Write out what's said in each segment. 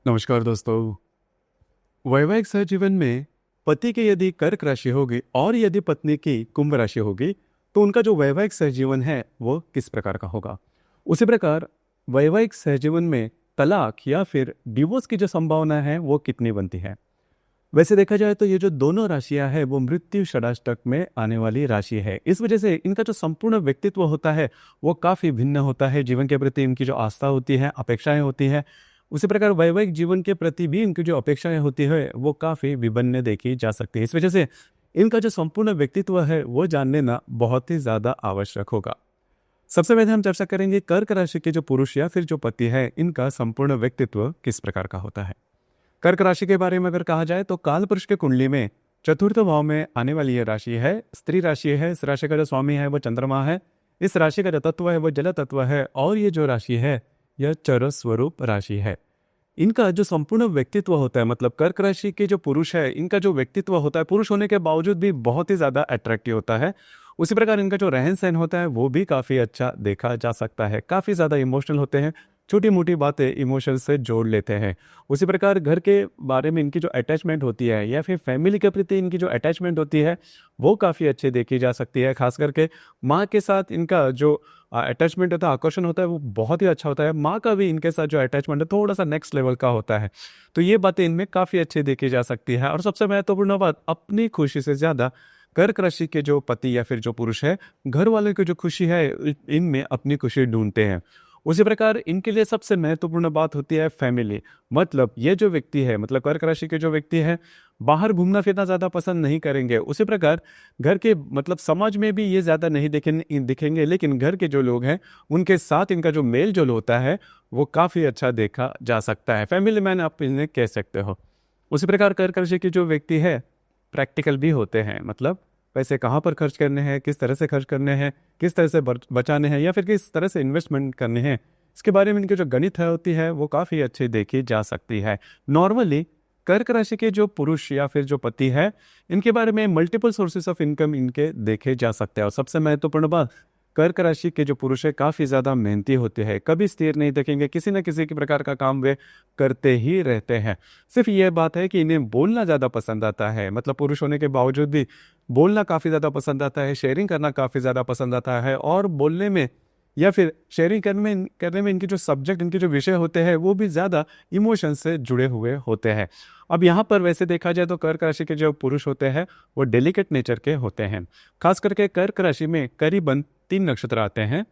नमस्कार दोस्तों। वैवाहिक सहजीवन में पति की यदि कर्क राशि होगी और यदि पत्नी की कुंभ राशि होगी तो उनका जो वैवाहिक सहजीवन है वो किस प्रकार का होगा। उसी प्रकार वैवाहिक सहजीवन में तलाक या फिर डिवोर्स की जो संभावना है वो कितनी बनती है। वैसे देखा जाए तो ये जो दोनों राशियां हैं वो मृत्यु षडाष्टक में आने वाली राशि है। इस वजह से इनका जो संपूर्ण व्यक्तित्व होता है वो काफ़ी भिन्न होता है। जीवन के प्रति इनकी जो आस्था होती है, अपेक्षाएं होती है, उसी प्रकार वैवाहिक जीवन के प्रति भी इनकी जो अपेक्षाएं होती है वो काफ़ी विभिन्न देखी जा सकती है। इस वजह से इनका जो संपूर्ण व्यक्तित्व है वो जानने ना बहुत ही ज़्यादा आवश्यक होगा। सबसे पहले हम चर्चा करेंगे कर्क राशि के जो पुरुष या फिर जो पति है इनका संपूर्ण व्यक्तित्व किस प्रकार का होता है। कर्क राशि के बारे में अगर कहा जाए तो काल पुरुष के कुंडली में चतुर्थ भाव में आने वाली यह राशि है, स्त्री राशि है। इस राशि का जो स्वामी है वो चंद्रमा है। इस राशि का जो तत्व है वो जल तत्व है और ये जो राशि है यह चर स्वरूप राशि है। इनका जो संपूर्ण व्यक्तित्व होता है, मतलब कर्क राशि के जो पुरुष है इनका जो व्यक्तित्व होता है पुरुष होने के बावजूद भी बहुत ही ज़्यादा अट्रैक्टिव होता है। उसी प्रकार इनका जो रहन सहन होता है वो भी काफ़ी अच्छा देखा जा सकता है। काफ़ी ज़्यादा इमोशनल होते हैं, छोटी मोटी बातें इमोशन से जोड़ लेते हैं। उसी प्रकार घर के बारे में इनकी जो अटैचमेंट होती है या फिर फैमिली के प्रति इनकी जो अटैचमेंट होती है वो काफ़ी अच्छी देखी जा सकती है। खास करके माँ के साथ इनका जो अटैचमेंट होता है, आकर्षण होता है वो बहुत ही अच्छा होता है। माँ का भी इनके साथ जो अटैचमेंट है थोड़ा सा नेक्स्ट लेवल का होता है। तो ये बातें इनमें काफ़ी अच्छी देखी जा सकती है। और सबसे महत्वपूर्ण बात, अपनी खुशी से ज़्यादा कर्क राशि के जो पति या फिर जो पुरुष है घर वालों की जो खुशी है इनमें अपनी खुशी ढूंढते हैं। उसी प्रकार इनके लिए सबसे महत्वपूर्ण बात होती है फैमिली। मतलब ये जो व्यक्ति है, मतलब कर्क राशि के जो व्यक्ति है बाहर घूमना फिरना ज़्यादा पसंद नहीं करेंगे। उसी प्रकार घर के मतलब समाज में भी ये ज़्यादा नहीं दिखेंगे, लेकिन घर के जो लोग हैं उनके साथ इनका जो मेल जोल होता है वो काफ़ी अच्छा देखा जा सकता है। फैमिली मैन आप इन्हें कह सकते हो। उसी प्रकार कर्क राशि के जो व्यक्ति है प्रैक्टिकल भी होते हैं। मतलब पैसे कहाँ पर खर्च करने हैं, किस तरह से खर्च करने हैं, किस तरह से बचाने हैं या फिर किस तरह से इन्वेस्टमेंट करने हैं, इसके बारे में इनकी जो गणित होती है वो काफ़ी अच्छी देखी जा सकती है। नॉर्मली कर्क राशि के जो पुरुष या फिर जो पति है इनके बारे में मल्टीपल सोर्सेस ऑफ इनकम इनके देखे जा सकते हैं। और सबसे महत्वपूर्ण बात, कर्क राशि के जो पुरुष है काफ़ी ज़्यादा मेहनती होते हैं, कभी स्थिर नहीं देखेंगे, किसी न किसी प्रकार का काम वे करते ही रहते हैं। सिर्फ ये बात है कि इन्हें बोलना ज़्यादा पसंद आता है। मतलब पुरुष होने के बावजूद भी बोलना काफ़ी ज़्यादा पसंद आता है, शेयरिंग करना काफ़ी ज़्यादा पसंद आता है। और बोलने में या फिर शेयरिंग करने में इनके जो सब्जेक्ट, इनके जो विषय होते हैं वो भी ज़्यादा इमोशन से जुड़े हुए होते हैं। अब यहाँ पर वैसे देखा जाए तो कर्क राशि के जो पुरुष होते हैं वो डेलिकेट नेचर के होते हैं। खास करके कर्क राशि में करीबन 3 नक्षत्र आते हैं,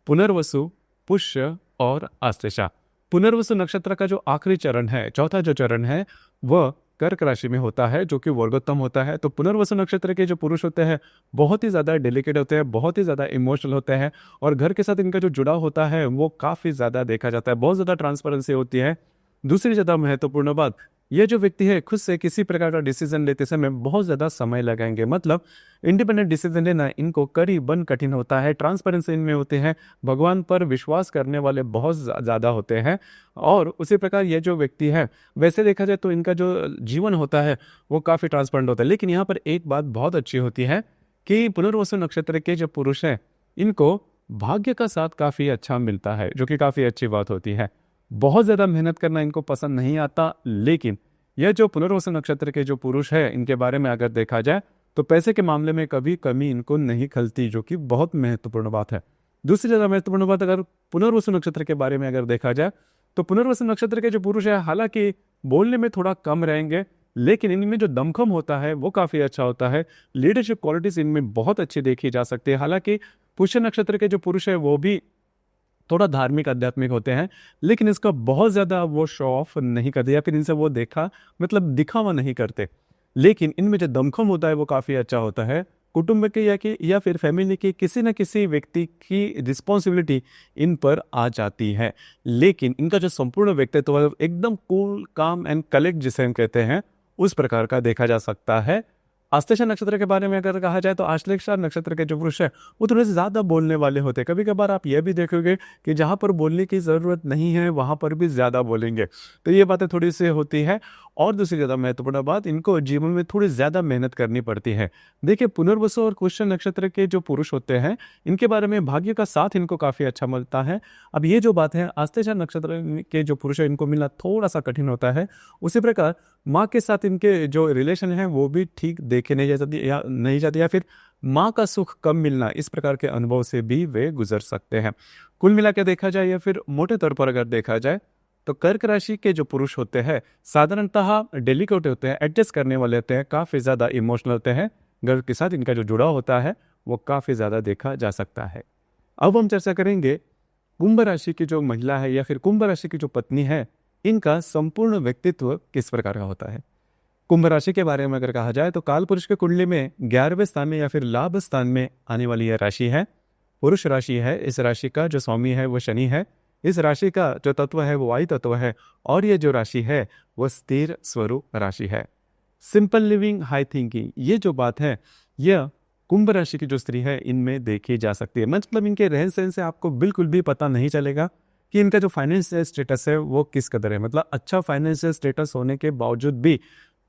पुनर्वसु, पुष्य और आश्लेषा। पुनर्वसु नक्षत्र का जो आखिरी चरण है, चौथा जो चरण है वह कर्क राशि में होता है जो कि वर्गोत्तम होता है। तो पुनर्वसु नक्षत्र के जो पुरुष होते हैं बहुत ही ज़्यादा डेलिकेट होते हैं, बहुत ही ज़्यादा इमोशनल होते हैं और घर के साथ इनका जो जुड़ाव होता है वो काफ़ी ज़्यादा देखा जाता है। बहुत ज़्यादा ट्रांसपेरेंसी होती है। दूसरी ज़्यादा महत्वपूर्ण बात, ये जो व्यक्ति है खुद से किसी प्रकार का डिसीजन लेते समय बहुत ज़्यादा समय लगाएंगे। मतलब इंडिपेंडेंट डिसीजन लेना इनको करीबन कठिन होता है। ट्रांसपेरेंसी इनमें होते हैं, भगवान पर विश्वास करने वाले बहुत ज़्यादा होते हैं। और उसी प्रकार ये जो व्यक्ति है वैसे देखा जाए तो इनका जो जीवन होता है वो काफ़ी ट्रांसपेरेंट होता है। लेकिन यहाँ पर एक बात बहुत अच्छी होती है कि पुनर्वसु नक्षत्र के जो पुरुष हैं इनको भाग्य का साथ काफ़ी अच्छा मिलता है, जो कि काफ़ी अच्छी बात होती है। बहुत ज़्यादा मेहनत करना इनको पसंद नहीं आता। लेकिन यह जो पुनर्वसु नक्षत्र के जो पुरुष है इनके बारे में अगर देखा जाए तो पैसे के मामले में कभी कमी इनको नहीं खलती, जो कि बहुत महत्वपूर्ण बात है। दूसरी ज़्यादा महत्वपूर्ण बात, अगर पुनर्वसु नक्षत्र के बारे में अगर देखा जाए तो पुनर्वसु नक्षत्र के जो पुरुष है हालांकि बोलने में थोड़ा कम रहेंगे, लेकिन इनमें जो दमखम होता है वो काफ़ी अच्छा होता है। लीडरशिप क्वालिटीज इनमें बहुत अच्छी देखी जा सकती है। हालांकि पुष्य नक्षत्र के जो पुरुष है वो भी थोड़ा धार्मिक आध्यात्मिक होते हैं, लेकिन इसका बहुत ज़्यादा वो शो ऑफ नहीं करते या फिर इनसे वो मतलब दिखावा नहीं करते। लेकिन इनमें जो दमखम होता है वो काफ़ी अच्छा होता है। कुटुंब के या फिर फैमिली के किसी न किसी व्यक्ति की रिस्पॉन्सिबिलिटी इन पर आ जाती है। लेकिन इनका जो संपूर्ण व्यक्तित्व एकदम कूल, काम एंड कलेक्ट जिसे हम कहते हैं उस प्रकार का देखा जा सकता है। आश्लेषा नक्षत्र के बारे में अगर कहा जाए तो आश्लेषा नक्षत्र के जो पुरुष है वो थोड़े से ज़्यादा बोलने वाले होते हैं। कभी कभार आप ये भी देखोगे कि जहाँ पर बोलने की ज़रूरत नहीं है वहाँ पर भी ज़्यादा बोलेंगे, तो ये बातें थोड़ी सी होती है। और दूसरी ज़्यादा महत्वपूर्ण बात, इनको जीवन में थोड़ी ज़्यादा मेहनत करनी पड़ती है। देखिए, पुनर्वसु और पुष्य नक्षत्र के जो पुरुष होते हैं इनके बारे में भाग्य का साथ इनको काफ़ी अच्छा मिलता है। अब ये जो बात है, आश्लेषा नक्षत्र के जो पुरुष है इनको मिलना थोड़ा सा कठिन होता है। उसी प्रकार माँ के साथ इनके जो रिलेशन है वो भी ठीक देखे नहीं जाते या फिर माँ का सुख कम मिलना, इस प्रकार के अनुभव से भी वे गुजर सकते हैं। कुल मिला के देखा जाए या फिर मोटे तौर पर अगर देखा जाए तो कर्क राशि के जो पुरुष होते हैं साधारणतः डेलिकेट होते हैं, एडजस्ट करने वाले होते हैं, काफ़ी ज़्यादा इमोशनल होते हैं। घर के साथ इनका जो जुड़ाव होता है वो काफ़ी ज़्यादा देखा जा सकता है। अब हम चर्चा करेंगे कुंभ राशि की जो महिला है या फिर कुंभ राशि की जो पत्नी है, इनका संपूर्ण व्यक्तित्व किस प्रकार का होता है। कुंभ राशि के बारे में अगर कहा जाए तो काल पुरुष के कुंडली में 11वें स्थान में या फिर लाभ स्थान में आने वाली यह राशि है। पुरुष राशि है। इस राशि का जो स्वामी है वो शनि है। इस राशि का जो तत्व है वो वायु तत्व है और ये जो राशि है वो स्थिर स्वरूप राशि है। सिंपल लिविंग, हाई थिंकिंग, ये जो बात है यह कुंभ राशि की जो स्त्री है इनमें देखी जा सकती है। मतलब इनके रहन सहन से आपको बिल्कुल भी पता नहीं चलेगा कि इनका जो फाइनेंशियल स्टेटस है वो किस कदर है। मतलब अच्छा फाइनेंशियल स्टेटस होने के बावजूद भी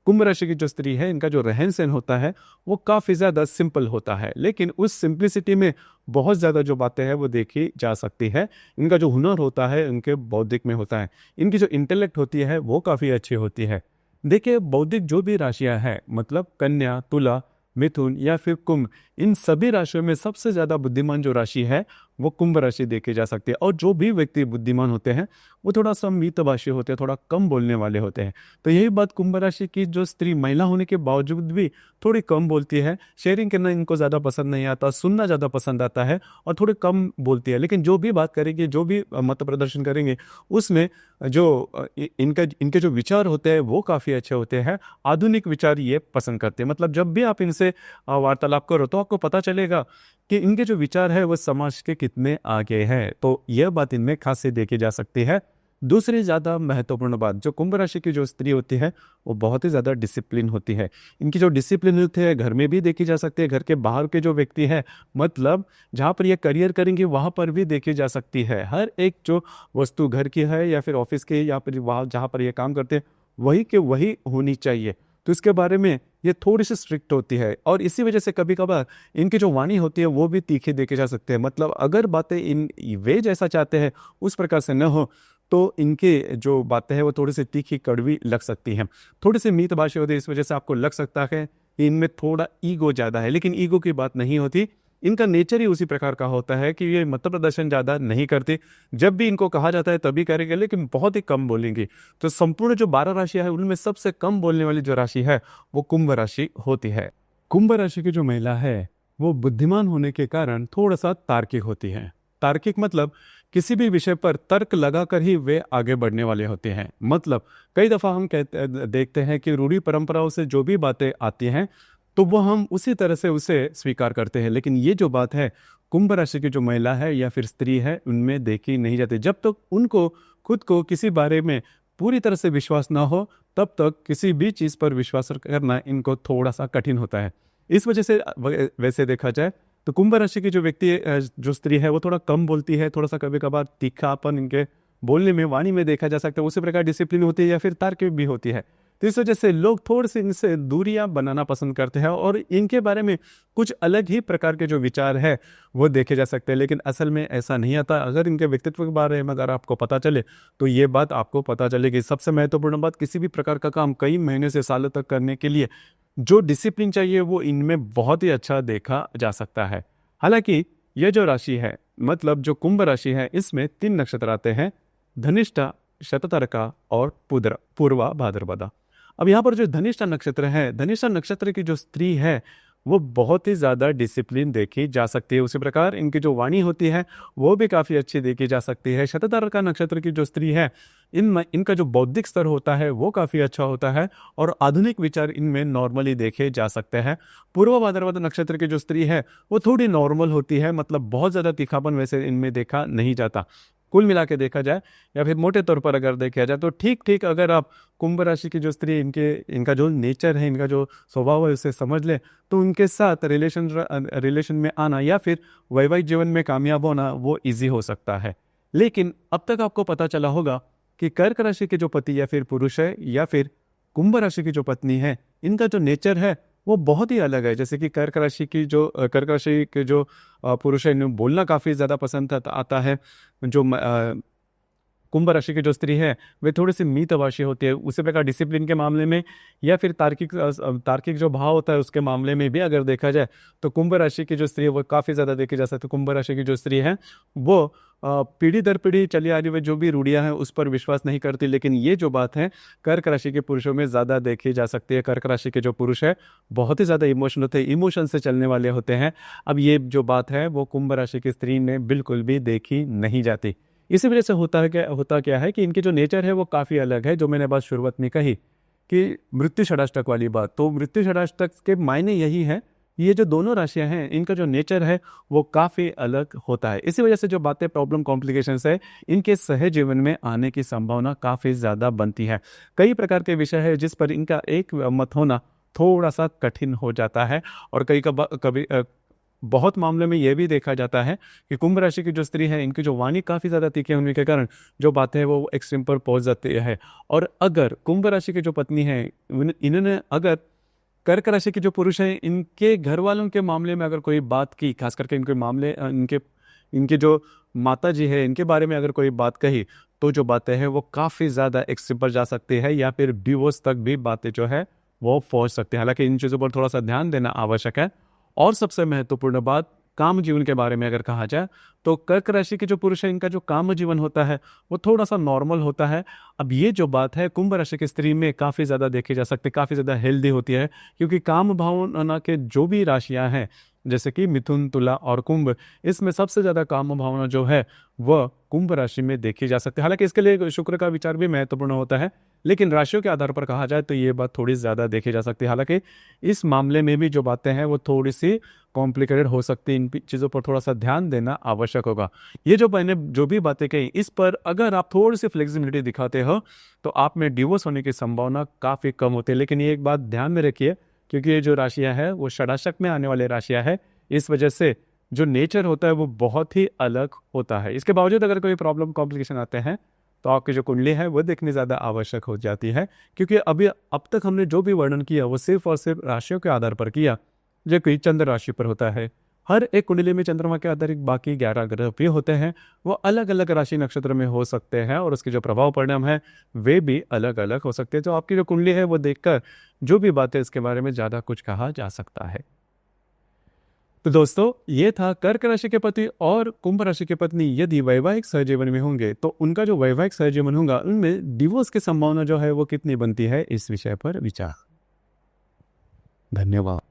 कुंभ राशि की जो स्त्री है इनका जो रहन सहन होता है वो काफ़ी ज़्यादा सिंपल होता है, लेकिन उस सिंप्लिसिटी में बहुत ज़्यादा जो बातें हैं वो देखी जा सकती है। इनका जो हुनर होता है इनके बौद्धिक में होता है। इनकी जो इंटेलेक्ट होती है वो काफ़ी अच्छी होती है। देखिए, बौद्धिक जो भी राशियां हैं, मतलब कन्या, तुला, मिथुन या फिर कुंभ, इन सभी राशियों में सबसे ज़्यादा बुद्धिमान जो राशि है वो कुंभ राशि देखी जा सकती है। और जो भी व्यक्ति बुद्धिमान होते हैं वो थोड़ा सा मितभाषी होते हैं, थोड़ा कम बोलने वाले होते हैं। तो यही बात कुंभ राशि की जो स्त्री महिला होने के बावजूद भी थोड़ी कम बोलती है। शेयरिंग करना इनको ज़्यादा पसंद नहीं आता, सुनना ज़्यादा पसंद आता है और थोड़ी कम बोलती है। लेकिन जो भी बात करेंगे, जो भी मत प्रदर्शन करेंगे, उसमें जो इनके जो विचार होते हैं वो काफ़ी अच्छे होते हैं। आधुनिक विचार ये पसंद करते हैं। मतलब जब भी आप इनसे वार्तालाप करो तो आपको पता चलेगा कि इनके जो विचार है वो समाज के कितने आगे हैं। तो यह बात इनमें खास से देखी जा सकती है। दूसरी ज़्यादा महत्वपूर्ण बात, जो कुंभ राशि की जो स्त्री होती है वो बहुत ही ज़्यादा डिसिप्लिन होती है। इनकी जो डिसिप्लिन होती है घर में भी देखी जा सकती है, घर के बाहर के जो व्यक्ति हैं, मतलब जहाँ पर ये करियर करेंगे वहाँ पर भी देखी जा सकती है। हर एक जो वस्तु घर की है या फिर ऑफिस के या फिर वहाँ जहाँ पर ये काम करते हैं वही के वही होनी चाहिए। तो इसके बारे में ये थोड़ी सी स्ट्रिक्ट होती है और इसी वजह से कभी कभार इनकी जो वाणी होती है वो भी तीखी देखे जा सकते हैं। मतलब अगर बातें वे जैसा चाहते हैं उस प्रकार से न हो तो इनके जो बातें हैं वो थोड़ी सी तीखी कड़वी लग सकती हैं। थोड़ी सी मितभाषी होती है, इस वजह से आपको लग सकता है कि इनमें थोड़ा ईगो ज़्यादा है, लेकिन ईगो की बात नहीं होती। इनका नेचर ही उसी प्रकार का होता है कि ये मत प्रदर्शन ज़्यादा नहीं करते। जब भी इनको कहा जाता है तभी करेंगे, लेकिन बहुत ही कम बोलेंगे। तो संपूर्ण जो 12 राशियां हैं उनमें सबसे कम बोलने वाली जो राशि है वो कुंभ राशि होती है। कुंभ राशि की जो महिला है वो बुद्धिमान होने के कारण थोड़ा सा तार्किक होती है। तार्किक मतलब किसी भी विषय पर तर्क लगाकर ही वे आगे बढ़ने वाले होते हैं। मतलब कई दफ़ा हम देखते हैं कि रूढ़ी परंपराओं से जो भी बातें आती हैं तो वो हम उसी तरह से उसे स्वीकार करते हैं। लेकिन ये जो बात है कुंभ राशि की जो महिला है या फिर स्त्री है उनमें देखी नहीं जाती। जब तक उनको खुद को किसी बारे में पूरी तरह से विश्वास ना हो तब तक किसी भी चीज़ पर विश्वास करना इनको थोड़ा सा कठिन होता है। इस वजह से वैसे देखा जाए तो कुंभ राशि की जो व्यक्ति जो स्त्री है वो थोड़ा कम बोलती है, थोड़ा सा कभी कभार तीखापन इनके बोलने में, वाणी में देखा जा सकता है। उसी प्रकार डिसिप्लिन होती है या फिर तार्किक भी होती है। तो इस वजह से लोग थोड़े से इनसे दूरियां बनाना पसंद करते हैं और इनके बारे में कुछ अलग ही प्रकार के जो विचार है वो देखे जा सकते हैं। लेकिन असल में ऐसा नहीं आता। अगर इनके व्यक्तित्व के बारे में अगर आपको पता चले तो ये बात आपको पता चलेगी। सबसे महत्वपूर्ण बात, किसी भी प्रकार का काम कई महीने से सालों तक करने के लिए जो डिसिप्लिन चाहिए वो इनमें बहुत ही अच्छा देखा जा सकता है। हालांकि यह जो राशि है, मतलब जो कुंभ राशि है, इसमें 3 नक्षत्र आते हैं, धनिष्ठा, शततरका और पूर्वा भाद्रपदा। अब यहाँ पर जो धनिष्ठा नक्षत्र है, धनिष्ठा नक्षत्र की जो स्त्री है वो बहुत ही ज़्यादा डिसिप्लिन देखी जा सकती है। उसी प्रकार इनकी जो वाणी होती है वो भी काफ़ी अच्छी देखी जा सकती है। शततरका नक्षत्र की जो स्त्री है इनका जो बौद्धिक स्तर होता है वो काफ़ी अच्छा होता है और आधुनिक विचार इनमें नॉर्मली देखे जा सकते हैं। पूर्व भाद्रपद नक्षत्र की जो स्त्री है वो थोड़ी नॉर्मल होती है। मतलब बहुत ज़्यादा तीखापन वैसे इनमें देखा नहीं जाता। कुल मिला के देखा जाए या फिर मोटे तौर पर अगर देखा जाए तो ठीक ठीक अगर आप कुंभ राशि की जो स्त्री इनका जो नेचर है, इनका जो स्वभाव है उसे समझ ले, तो उनके साथ रिलेशन में आना या फिर वैवाहिक जीवन में कामयाब होना वो इजी हो सकता है। लेकिन अब तक आपको पता चला होगा कि कर्क राशि के जो पति या फिर पुरुष है या फिर कुंभ राशि की जो पत्नी है, इनका जो नेचर है वो बहुत ही अलग है। जैसे कि कर्क राशि के जो पुरुष है, इन्हें बोलना काफ़ी ज़्यादा पसंद आता है। जो कुंभ राशि की जो स्त्री है वे थोड़ी सी मितभाषी होती है। उसी प्रकार डिसिप्लिन के मामले में या फिर तार्किक जो भाव होता है उसके मामले में भी अगर देखा जाए तो कुंभ राशि की जो स्त्री है वो काफ़ी ज़्यादा देखी जा सकती है। कुंभ राशि की जो स्त्री है वो पीढ़ी दर पीढ़ी चली आ रही हुई जो भी रूढ़ियाँ हैं उस पर विश्वास नहीं करती। लेकिन ये जो बात है कर्क राशि के पुरुषों में ज़्यादा देखी जा सकती है। कर्क राशि के जो पुरुष है बहुत ही ज़्यादा इमोशनल होते हैं, इमोशन से चलने वाले होते हैं। अब ये जो बात है वो कुंभ राशि की स्त्री में बिल्कुल भी देखी नहीं जाती। इसी वजह से होता क्या है कि इनकी जो नेचर है वो काफ़ी अलग है। जो मैंने बात शुरुआत में कही कि मृत्यु षडाष्टक वाली बात, तो मृत्यु षडाष्टक के मायने यही है, ये जो दोनों राशियां हैं इनका जो नेचर है वो काफ़ी अलग होता है। इसी वजह से जो बातें प्रॉब्लम कॉम्प्लिकेशंस है इनके सहज जीवन में आने की संभावना काफ़ी ज़्यादा बनती है। कई प्रकार के विषय है जिस पर इनका एक मत होना थोड़ा सा कठिन हो जाता है। और कभी बहुत मामले में यह भी देखा जाता है कि कुंभ राशि की जो स्त्री है इनकी जो वाणी काफ़ी ज़्यादा तीखी होने के कारण जो बातें हैं वो एक्सट्रीम पर पहुंच जाती है। और अगर कुंभ राशि की जो पत्नी है इन्होंने अगर कर्क राशि के जो पुरुष हैं इनके घर वालों के मामले में अगर कोई बात की, खास करके इनके जो माता जी है इनके बारे में अगर कोई बात कही तो जो बातें हैं वो काफ़ी ज़्यादा एक्सट्रीम पर जा सकती है या फिर डिवोर्स तक भी बातें जो है वो पहुंच सकती है। हालांकि इन चीज़ों पर थोड़ा सा ध्यान देना आवश्यक है। और सबसे महत्वपूर्ण बात काम जीवन के बारे में अगर कहा जाए तो कर्क राशि के जो पुरुष है इनका जो काम जीवन होता है वो थोड़ा सा नॉर्मल होता है। अब ये जो बात है कुंभ राशि की स्त्री में काफ़ी ज़्यादा देखी जा सकती है, काफ़ी ज़्यादा हेल्दी होती है। क्योंकि काम भावना के जो भी राशियां हैं जैसे कि मिथुन, तुला और कुंभ, इसमें सबसे ज़्यादा काम भावना जो है वह कुंभ राशि में देखी जा सकती है। हालांकि इसके लिए शुक्र का विचार भी महत्वपूर्ण होता है, लेकिन राशियों के आधार पर कहा जाए तो ये बात थोड़ी ज़्यादा देखी जा सकती है। हालांकि इस मामले में भी जो बातें हैं वो थोड़ी सी कॉम्प्लिकेटेड हो सकती है। इन चीज़ों पर थोड़ा सा ध्यान देना आवश्यक होगा। ये जो मैंने जो भी बातें कही इस पर अगर आप थोड़ी सी फ्लेक्सिबिलिटी दिखाते हो तो आप में डिवोर्स होने की संभावना काफ़ी कम होती है। लेकिन ये एक बात ध्यान में रखिए क्योंकि ये जो राशियाँ हैं वो षडाष्टक में आने वाले राशियाँ हैं, इस वजह से जो नेचर होता है वो बहुत ही अलग होता है। इसके बावजूद अगर कोई प्रॉब्लम कॉम्प्लिकेशन आते हैं तो आपकी जो कुंडली है वो देखनी ज़्यादा आवश्यक हो जाती है। क्योंकि अब तक हमने जो भी वर्णन किया वो सिर्फ और सिर्फ राशियों के आधार पर किया, जो कि चंद्र राशि पर होता है। हर एक कुंडली में चंद्रमा के आधारित बाकी 11 ग्रह भी होते हैं, वो अलग अलग राशि नक्षत्र में हो सकते हैं और उसके जो प्रभाव परिणाम है वे भी अलग अलग हो सकते हैं। तो आपकी जो कुंडली है वो देखकर जो भी बातें इसके बारे में ज़्यादा कुछ कहा जा सकता है। तो दोस्तों ये था कर्क राशि के पति और कुंभ राशि की पत्नी यदि वैवाहिक सहजीवन में होंगे तो उनका जो वैवाहिक सहजीवन होगा उनमें डिवोर्स की संभावना जो है वो कितनी बनती है, इस विषय पर विचार। धन्यवाद।